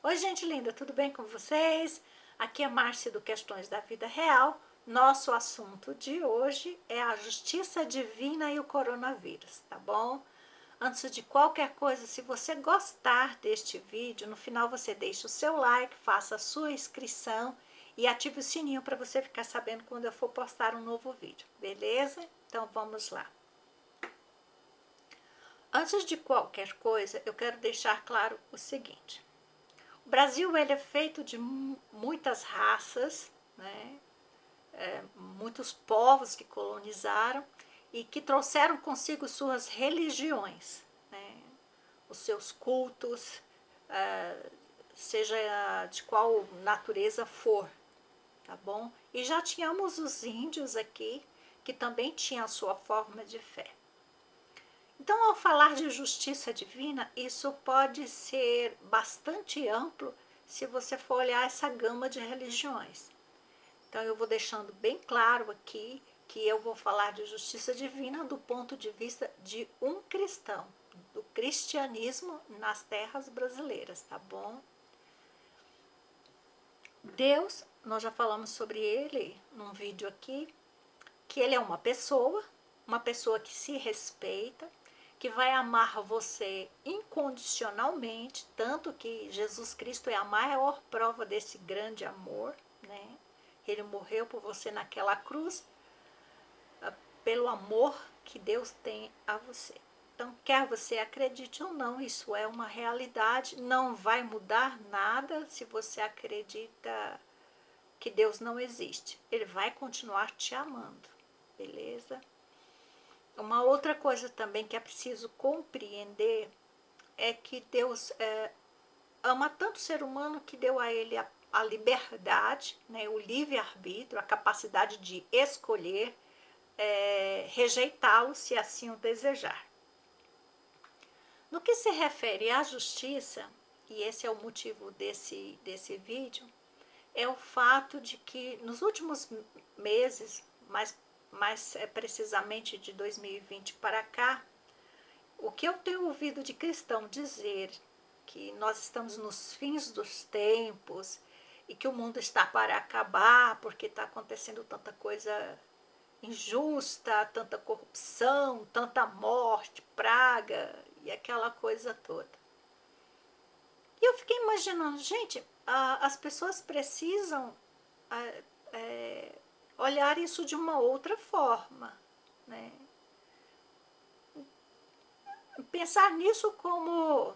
Oi, gente linda, tudo bem com vocês? Aqui é Márcia do Questões da Vida Real. Nosso assunto de hoje é a justiça divina e o coronavírus, tá bom? Antes de qualquer coisa, se você gostar deste vídeo, no final você deixa o seu like, faça a sua inscrição e ative o sininho para você ficar sabendo quando eu for postar um novo vídeo, beleza? Então vamos lá. Antes de qualquer coisa, eu quero deixar claro o seguinte. O Brasil ele é feito de muitas raças, né? Muitos povos que colonizaram e que trouxeram consigo suas religiões, né? Os seus cultos, seja de qual natureza for, tá bom? E já tínhamos os índios aqui, que também tinham a sua forma de fé. Então, ao falar de justiça divina, isso pode ser bastante amplo se você for olhar essa gama de religiões. Então, eu vou deixando bem claro aqui que eu vou falar de justiça divina do ponto de vista de um cristão, do cristianismo nas terras brasileiras, tá bom? Deus, nós já falamos sobre ele num vídeo aqui, que ele é uma pessoa que se respeita, que vai amar você incondicionalmente, tanto que Jesus Cristo é a maior prova desse grande amor, né? Ele morreu por você naquela cruz, pelo amor que Deus tem a você. Então, quer você acredite ou não, isso é uma realidade, não vai mudar nada se você acredita que Deus não existe. Ele vai continuar te amando, beleza? Uma outra coisa também que é preciso compreender é que Deus ama tanto o ser humano que deu a ele a liberdade, né, o livre-arbítrio, a capacidade de escolher, rejeitá-lo se assim o desejar. No que se refere à justiça, e esse é o motivo desse vídeo, é o fato de que nos últimos meses, mais precisamente de 2020 para cá, o que eu tenho ouvido de cristão dizer que nós estamos nos fins dos tempos e que o mundo está para acabar porque está acontecendo tanta coisa injusta, tanta corrupção, tanta morte, praga e aquela coisa toda. E eu fiquei imaginando, gente, as pessoas precisam olhar isso de uma outra forma, né? Pensar nisso como,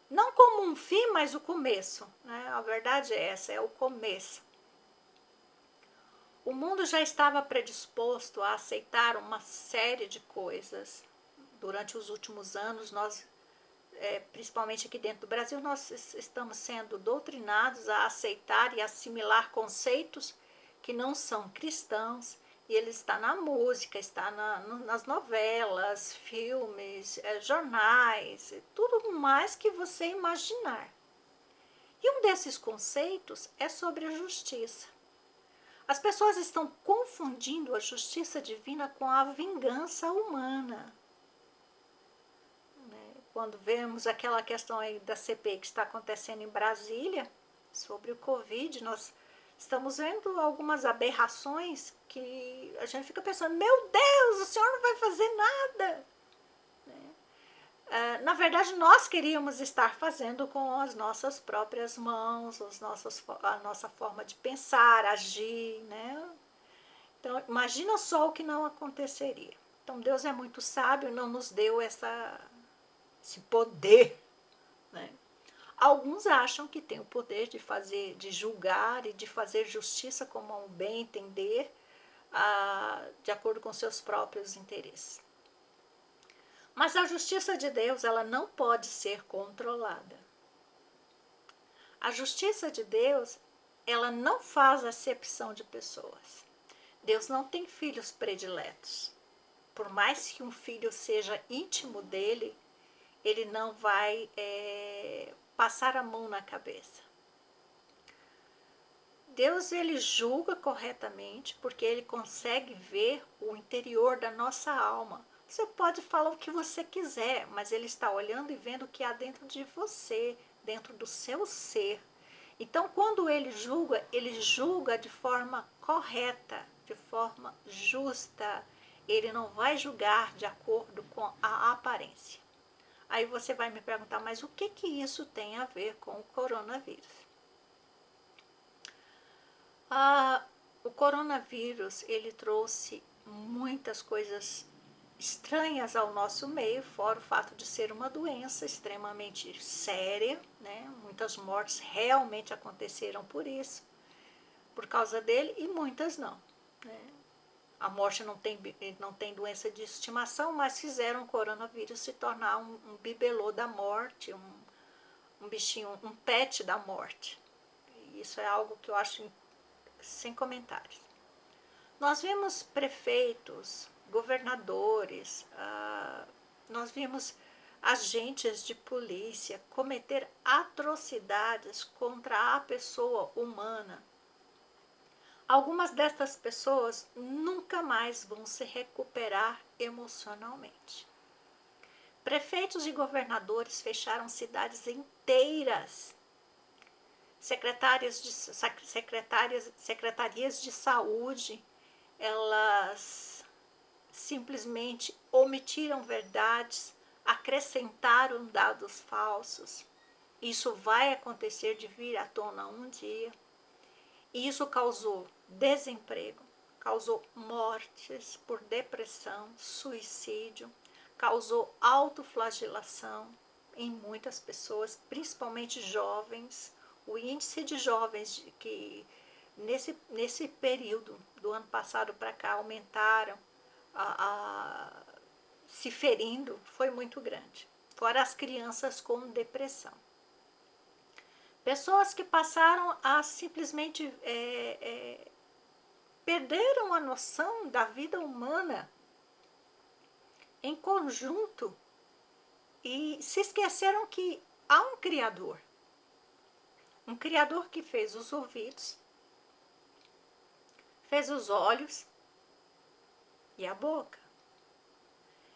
não como um fim, mas o começo, né? A verdade é essa, é o começo. O mundo já estava predisposto a aceitar uma série de coisas. Durante os últimos anos, nós, principalmente aqui dentro do Brasil, nós estamos sendo doutrinados a aceitar e assimilar conceitos que não são cristãos, e ele está na música, está nas novelas, filmes, jornais, tudo mais que você imaginar. E um desses conceitos é sobre a justiça. As pessoas estão confundindo a justiça divina com a vingança humana. Quando vemos aquela questão aí da CPI que está acontecendo em Brasília, sobre o Covid, nós estamos vendo algumas aberrações que a gente fica pensando, meu Deus, o senhor não vai fazer nada. Na verdade, nós queríamos estar fazendo com as nossas próprias mãos, a nossa forma de pensar, agir, né? Então, imagina só o que não aconteceria. Então, Deus é muito sábio, não nos deu esse poder, né? Alguns acham que tem o poder de fazer, de julgar e de fazer justiça como um bem entender, de acordo com seus próprios interesses. Mas a justiça de Deus, ela não pode ser controlada. A justiça de Deus, ela não faz acepção de pessoas. Deus não tem filhos prediletos. Por mais que um filho seja íntimo dele, ele não vai passar a mão na cabeça. Deus, ele julga corretamente porque ele consegue ver o interior da nossa alma. Você pode falar o que você quiser, mas ele está olhando e vendo o que há dentro de você, dentro do seu ser. Então, quando ele julga de forma correta, de forma justa. Ele não vai julgar de acordo com a aparência. Aí você vai me perguntar, mas o que que isso tem a ver com o coronavírus? O coronavírus, ele trouxe muitas coisas estranhas ao nosso meio, fora o fato de ser uma doença extremamente séria, né? Muitas mortes realmente aconteceram por causa dele, e muitas não, né? A morte não tem doença de estimação, mas fizeram o coronavírus se tornar um bibelô da morte, um bichinho, um pet da morte. E isso é algo que eu acho sem comentários. Nós vimos prefeitos, governadores, nós vimos agentes de polícia cometer atrocidades contra a pessoa humana. Algumas dessas pessoas nunca mais vão se recuperar emocionalmente. Prefeitos e governadores fecharam cidades inteiras. Secretarias de saúde, elas simplesmente omitiram verdades, acrescentaram dados falsos. Isso vai acontecer de vir à tona um dia. E isso causou desemprego, causou mortes por depressão, suicídio, causou autoflagelação em muitas pessoas, principalmente jovens. O índice de jovens que nesse período do ano passado para cá aumentaram se ferindo foi muito grande. Fora as crianças com depressão. Pessoas que passaram a simplesmente perderam a noção da vida humana em conjunto e se esqueceram que há um Criador. Um Criador que fez os ouvidos, fez os olhos e a boca.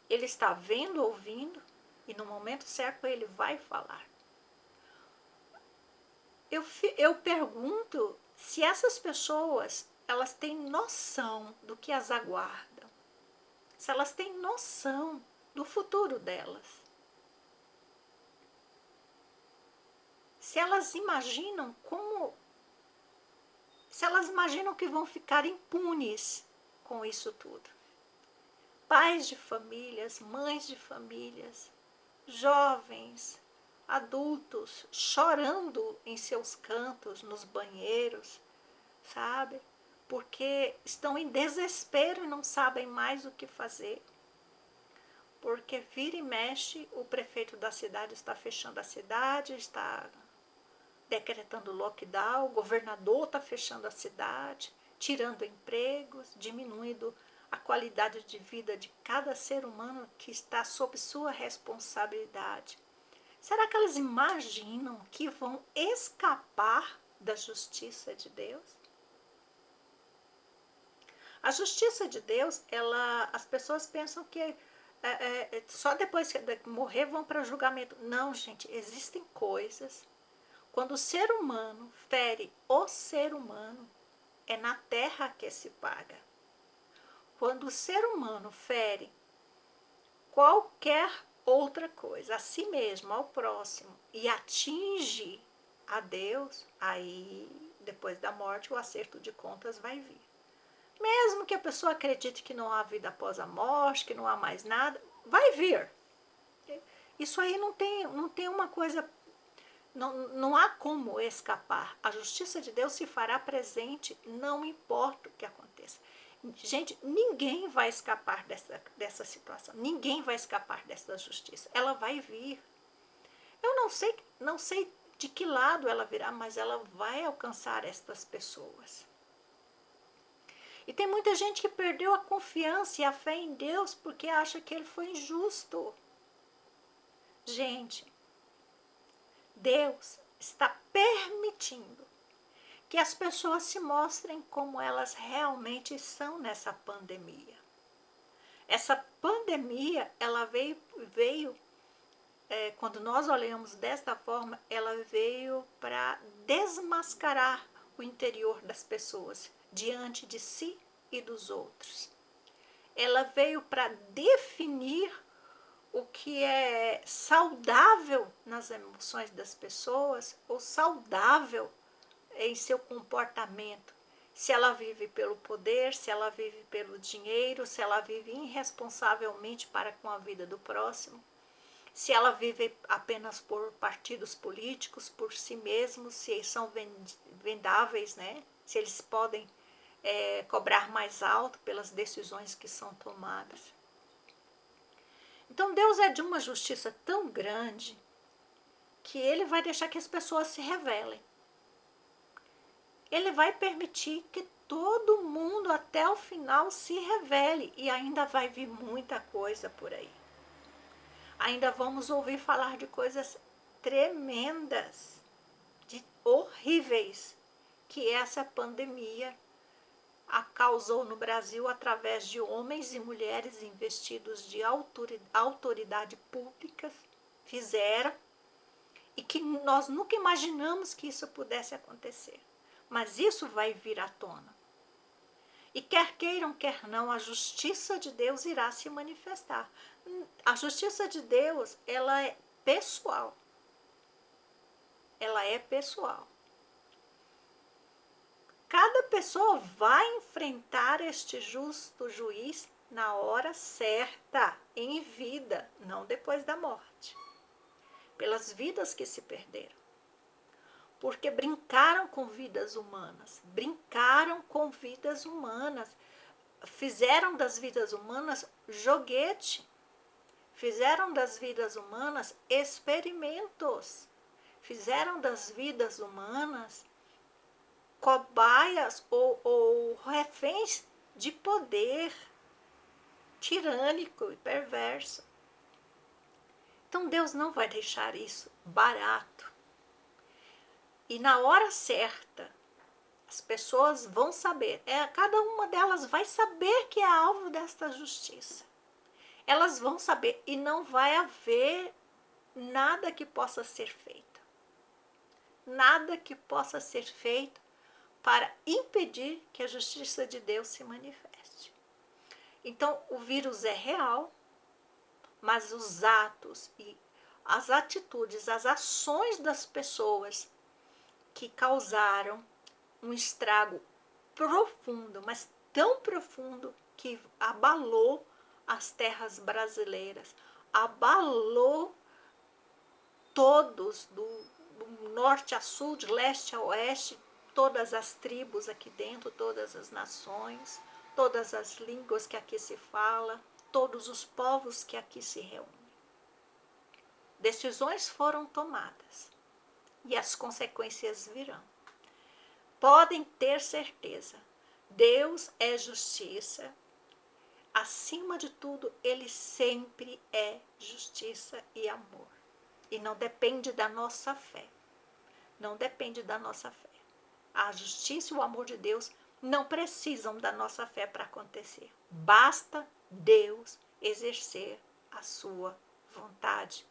Ele está vendo, ouvindo, e no momento certo ele vai falar. Eu pergunto se essas pessoas, elas têm noção do que as aguarda, se elas têm noção do futuro delas, se elas imaginam que vão ficar impunes com isso tudo. Pais de famílias, mães de famílias, jovens, adultos chorando em seus cantos, nos banheiros, sabe? Porque estão em desespero e não sabem mais o que fazer. Porque vira e mexe, o prefeito da cidade está fechando a cidade, está decretando lockdown, o governador está fechando a cidade, tirando empregos, diminuindo a qualidade de vida de cada ser humano que está sob sua responsabilidade. Será que elas imaginam que vão escapar da justiça de Deus? A justiça de Deus, as pessoas pensam que só depois que morrer vão para o julgamento. Não, gente, existem coisas. Quando o ser humano fere o ser humano, é na terra que se paga. Quando o ser humano fere qualquer outra coisa, a si mesmo, ao próximo, e atinge a Deus, aí, depois da morte, o acerto de contas vai vir. Mesmo que a pessoa acredite que não há vida após a morte, que não há mais nada, vai vir. Isso aí não tem uma coisa, não há como escapar. A justiça de Deus se fará presente, não importa o que aconteça. Gente, ninguém vai escapar dessa situação. Ninguém vai escapar dessa justiça. Ela vai vir. Eu não sei de que lado ela virá, mas ela vai alcançar estas pessoas. E tem muita gente que perdeu a confiança e a fé em Deus porque acha que ele foi injusto. Gente, Deus está permitindo que as pessoas se mostrem como elas realmente são nessa pandemia. Essa pandemia, ela veio quando nós olhamos desta forma, ela veio para desmascarar o interior das pessoas diante de si e dos outros. Ela veio para definir o que é saudável nas emoções das pessoas ou saudável em seu comportamento. Se ela vive pelo poder, se ela vive pelo dinheiro, se ela vive irresponsavelmente para com a vida do próximo, se ela vive apenas por partidos políticos, por si mesmos, se eles são vendáveis, né? Se eles podem cobrar mais alto pelas decisões que são tomadas. Então Deus é de uma justiça tão grande que Ele vai deixar que as pessoas se rebelem. Ele vai permitir que todo mundo até o final se rebele e ainda vai vir muita coisa por aí. Ainda vamos ouvir falar de coisas tremendas, de horríveis, que essa pandemia causou no Brasil através de homens e mulheres investidos de autoridade pública, fizeram, e que nós nunca imaginamos que isso pudesse acontecer. Mas isso vai vir à tona. E quer queiram, quer não, a justiça de Deus irá se manifestar. A justiça de Deus, ela é pessoal. Ela é pessoal. Cada pessoa vai enfrentar este justo juiz na hora certa, em vida, não depois da morte. Pelas vidas que se perderam. Porque brincaram com vidas humanas, fizeram das vidas humanas joguete, fizeram das vidas humanas experimentos, fizeram das vidas humanas cobaias ou reféns de poder tirânico e perverso. Então Deus não vai deixar isso barato. E na hora certa, as pessoas vão saber, cada uma delas vai saber que é alvo desta justiça. Elas vão saber e não vai haver nada que possa ser feito. Nada que possa ser feito para impedir que a justiça de Deus se manifeste. Então, o vírus é real, mas os atos e as atitudes, as ações das pessoas que causaram um estrago profundo, mas tão profundo que abalou as terras brasileiras, abalou todos, do norte a sul, de leste a oeste, todas as tribos aqui dentro, todas as nações, todas as línguas que aqui se fala, todos os povos que aqui se reúnem. Decisões foram tomadas e as consequências virão. Podem ter certeza, Deus é justiça. Acima de tudo, Ele sempre é justiça e amor. E não depende da nossa fé. Não depende da nossa fé. A justiça e o amor de Deus não precisam da nossa fé para acontecer. Basta Deus exercer a sua vontade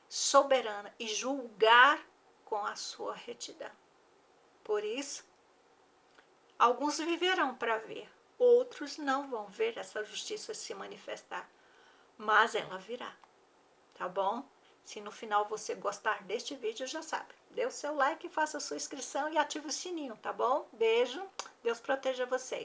soberana e julgar com a sua retidão. Por isso, alguns viverão para ver, outros não vão ver essa justiça se manifestar, mas ela virá, tá bom? Se no final você gostar deste vídeo, já sabe, dê o seu like, faça a sua inscrição e ative o sininho, tá bom? Beijo, Deus proteja vocês.